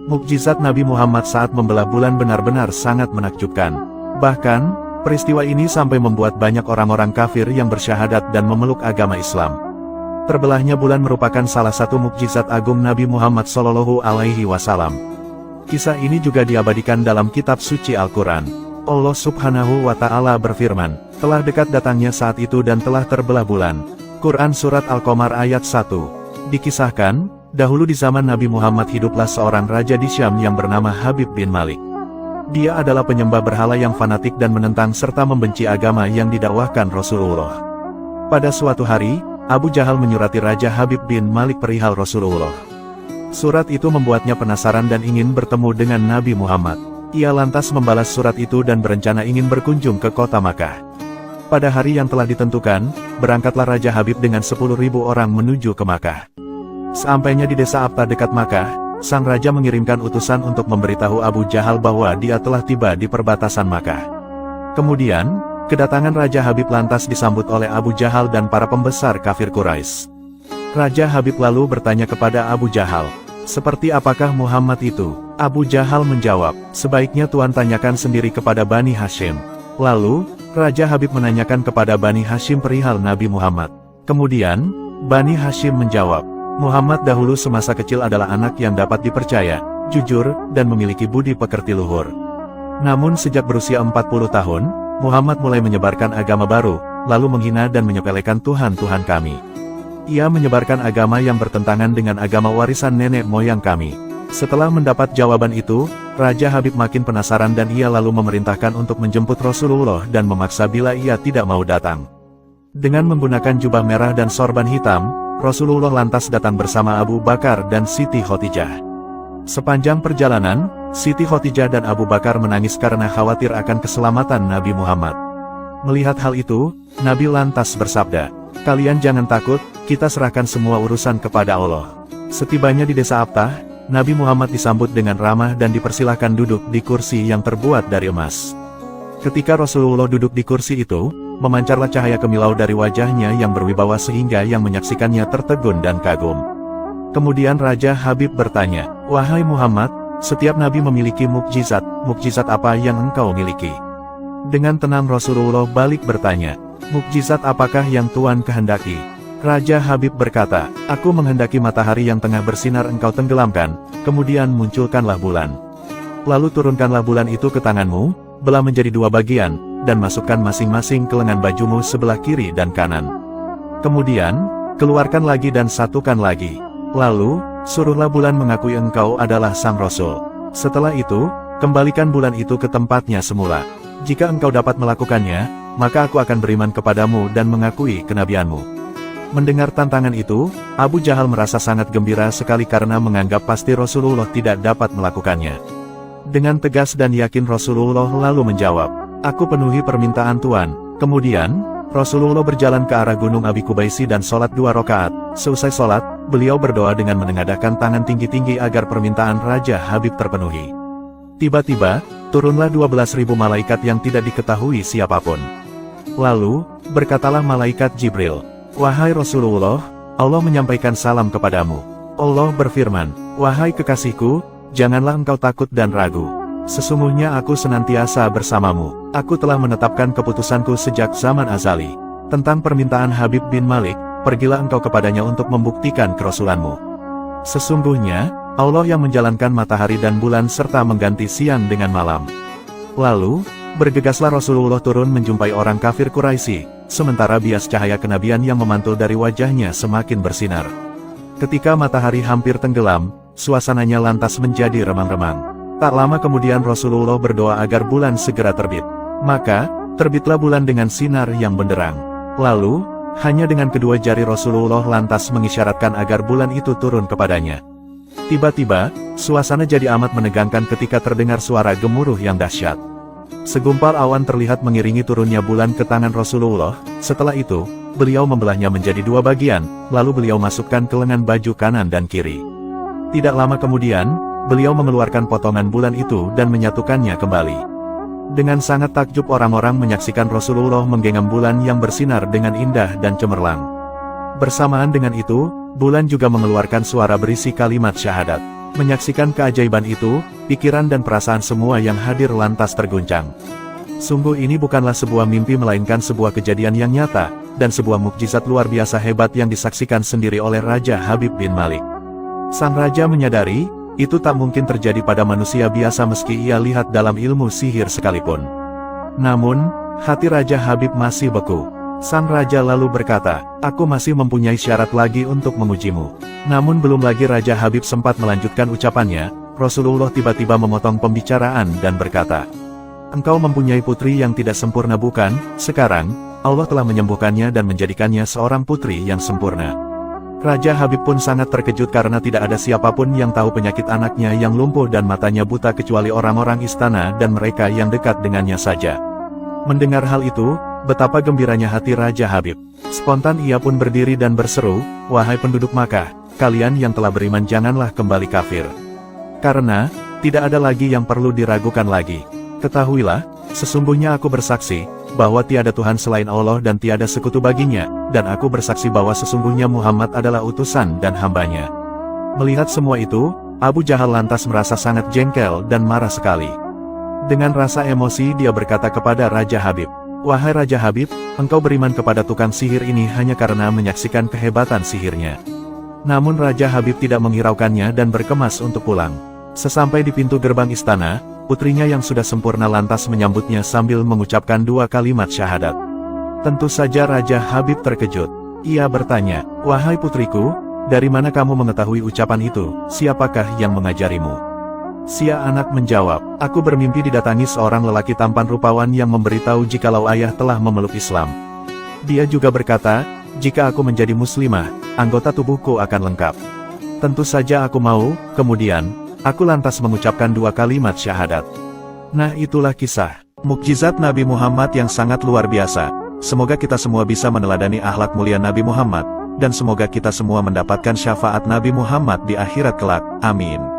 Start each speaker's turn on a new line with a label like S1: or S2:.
S1: Mukjizat Nabi Muhammad saat membelah bulan benar-benar sangat menakjubkan. Bahkan, peristiwa ini sampai membuat banyak orang-orang kafir yang bersyahadat dan memeluk agama Islam. Terbelahnya bulan merupakan salah satu mukjizat agung Nabi Muhammad SAW. Kisah ini juga diabadikan dalam kitab suci Al-Quran. Allah Subhanahu wa Ta'ala berfirman, "Telah dekat datangnya saat itu dan telah terbelah bulan." Quran Surat Al-Qamar ayat 1. Dikisahkan, dahulu di zaman Nabi Muhammad hiduplah seorang raja di Syam yang bernama Habib bin Malik. Dia adalah penyembah berhala yang fanatik dan menentang serta membenci agama yang didakwahkan Rasulullah. Pada suatu hari, Abu Jahal menyurati Raja Habib bin Malik perihal Rasulullah. Surat itu membuatnya penasaran dan ingin bertemu dengan Nabi Muhammad. Ia lantas membalas surat itu dan berencana ingin berkunjung ke kota Makkah. Pada hari yang telah ditentukan, berangkatlah Raja Habib dengan 10.000 orang menuju ke Makkah. Sampainya di desa Abta dekat Makkah, sang raja mengirimkan utusan untuk memberitahu Abu Jahal bahwa dia telah tiba di perbatasan Makkah. Kemudian, kedatangan Raja Habib lantas disambut oleh Abu Jahal dan para pembesar kafir Quraisy. Raja Habib lalu bertanya kepada Abu Jahal, "Seperti apakah Muhammad itu?" Abu Jahal menjawab, "Sebaiknya Tuan tanyakan sendiri kepada Bani Hashim." Lalu, Raja Habib menanyakan kepada Bani Hashim perihal Nabi Muhammad. Kemudian, Bani Hashim menjawab, "Muhammad dahulu semasa kecil adalah anak yang dapat dipercaya, jujur, dan memiliki budi pekerti luhur. Namun sejak berusia 40 tahun, Muhammad mulai menyebarkan agama baru, lalu menghina dan menyepelekan Tuhan-Tuhan kami. Ia menyebarkan agama yang bertentangan dengan agama warisan nenek moyang kami." Setelah mendapat jawaban itu, Raja Habib makin penasaran dan ia lalu memerintahkan untuk menjemput Rasulullah dan memaksa bila ia tidak mau datang. Dengan menggunakan jubah merah dan sorban hitam, Rasulullah lantas datang bersama Abu Bakar dan Siti Khadijah. Sepanjang perjalanan, Siti Khadijah dan Abu Bakar menangis karena khawatir akan keselamatan Nabi Muhammad. Melihat hal itu, Nabi lantas bersabda, "Kalian jangan takut, kita serahkan semua urusan kepada Allah." Setibanya di desa Abtah, Nabi Muhammad disambut dengan ramah dan dipersilahkan duduk di kursi yang terbuat dari emas. Ketika Rasulullah duduk di kursi itu, memancarlah cahaya kemilau dari wajahnya yang berwibawa sehingga yang menyaksikannya tertegun dan kagum. Kemudian Raja Habib bertanya, "Wahai Muhammad, setiap nabi memiliki mukjizat, mukjizat apa yang engkau miliki?" Dengan tenang Rasulullah balik bertanya, "Mukjizat apakah yang Tuan kehendaki?" Raja Habib berkata, "Aku menghendaki matahari yang tengah bersinar engkau tenggelamkan, kemudian munculkanlah bulan. Lalu turunkanlah bulan itu ke tanganmu, belah menjadi 2 bagian, dan masukkan masing-masing ke lengan bajumu sebelah kiri dan kanan. Kemudian, keluarkan lagi dan satukan lagi. Lalu, suruhlah bulan mengakui engkau adalah sang Rasul. Setelah itu, kembalikan bulan itu ke tempatnya semula. Jika engkau dapat melakukannya, maka aku akan beriman kepadamu dan mengakui kenabianmu." Mendengar tantangan itu, Abu Jahal merasa sangat gembira sekali karena menganggap pasti Rasulullah tidak dapat melakukannya. Dengan tegas dan yakin Rasulullah lalu menjawab, "Aku penuhi permintaan Tuan." Kemudian, Rasulullah berjalan ke arah Gunung Abi Kubaisi dan sholat 2 rakaat. Seusai sholat, beliau berdoa dengan menengadahkan tangan tinggi-tinggi agar permintaan Raja Habib terpenuhi. Tiba-tiba, turunlah 12.000 malaikat yang tidak diketahui siapapun. Lalu, berkatalah malaikat Jibril, "Wahai Rasulullah, Allah menyampaikan salam kepadamu." Allah berfirman, "Wahai kekasihku, janganlah engkau takut dan ragu. Sesungguhnya aku senantiasa bersamamu. Aku telah menetapkan keputusanku sejak zaman azali. Tentang permintaan Habib bin Malik, pergilah engkau kepadanya untuk membuktikan kerasulanmu. Sesungguhnya, Allah yang menjalankan matahari dan bulan serta mengganti siang dengan malam." Lalu, bergegaslah Rasulullah turun menjumpai orang kafir Quraisy. Sementara bias cahaya kenabian yang memantul dari wajahnya semakin bersinar. Ketika matahari hampir tenggelam, suasananya lantas menjadi remang-remang. Tak lama kemudian Rasulullah berdoa agar bulan segera terbit. Maka, terbitlah bulan dengan sinar yang benderang. Lalu, hanya dengan kedua jari Rasulullah lantas mengisyaratkan agar bulan itu turun kepadanya. Tiba-tiba, suasana jadi amat menegangkan ketika terdengar suara gemuruh yang dahsyat. Segumpal awan terlihat mengiringi turunnya bulan ke tangan Rasulullah. Setelah itu, beliau membelahnya menjadi 2 bagian, lalu beliau masukkan ke lengan baju kanan dan kiri. Tidak lama kemudian, beliau mengeluarkan potongan bulan itu dan menyatukannya kembali. Dengan sangat takjub orang-orang menyaksikan Rasulullah menggenggam bulan yang bersinar dengan indah dan cemerlang. Bersamaan dengan itu, bulan juga mengeluarkan suara berisi kalimat syahadat. Menyaksikan keajaiban itu, pikiran dan perasaan semua yang hadir lantas terguncang. Sungguh ini bukanlah sebuah mimpi melainkan sebuah kejadian yang nyata, dan sebuah mukjizat luar biasa hebat yang disaksikan sendiri oleh Raja Habib bin Malik. Sang raja menyadari, itu tak mungkin terjadi pada manusia biasa meski ia lihat dalam ilmu sihir sekalipun. Namun, hati Raja Habib masih beku. Sang raja lalu berkata, "Aku masih mempunyai syarat lagi untuk mengujimu." Namun belum lagi Raja Habib sempat melanjutkan ucapannya, Rasulullah tiba-tiba memotong pembicaraan dan berkata, "Engkau mempunyai putri yang tidak sempurna bukan? Sekarang, Allah telah menyembuhkannya dan menjadikannya seorang putri yang sempurna." Raja Habib pun sangat terkejut karena tidak ada siapapun yang tahu penyakit anaknya yang lumpuh dan matanya buta kecuali orang-orang istana dan mereka yang dekat dengannya saja. Mendengar hal itu, betapa gembiranya hati Raja Habib. Spontan ia pun berdiri dan berseru, "Wahai penduduk Makkah, kalian yang telah beriman janganlah kembali kafir. Karena, tidak ada lagi yang perlu diragukan lagi. Ketahuilah, sesungguhnya aku bersaksi, bahwa tiada Tuhan selain Allah dan tiada sekutu baginya, dan aku bersaksi bahwa sesungguhnya Muhammad adalah utusan dan hambanya." Melihat semua itu, Abu Jahal lantas merasa sangat jengkel dan marah sekali. Dengan rasa emosi dia berkata kepada Raja Habib, "Wahai Raja Habib, engkau beriman kepada tukang sihir ini hanya karena menyaksikan kehebatan sihirnya." Namun Raja Habib tidak menghiraukannya dan berkemas untuk pulang. Sesampai di pintu gerbang istana, putrinya yang sudah sempurna lantas menyambutnya sambil mengucapkan 2 kalimat syahadat. Tentu saja Raja Habib terkejut. Ia bertanya, "Wahai putriku, dari mana kamu mengetahui ucapan itu? Siapakah yang mengajarimu?" Si anak menjawab, "Aku bermimpi didatangi seorang lelaki tampan rupawan yang memberitahu jikalau ayah telah memeluk Islam. Dia juga berkata, jika aku menjadi muslimah, anggota tubuhku akan lengkap. Tentu saja aku mau, kemudian, aku lantas mengucapkan 2 kalimat syahadat." Nah itulah kisah mukjizat Nabi Muhammad yang sangat luar biasa. Semoga kita semua bisa meneladani akhlak mulia Nabi Muhammad, dan semoga kita semua mendapatkan syafaat Nabi Muhammad di akhirat kelak. Amin.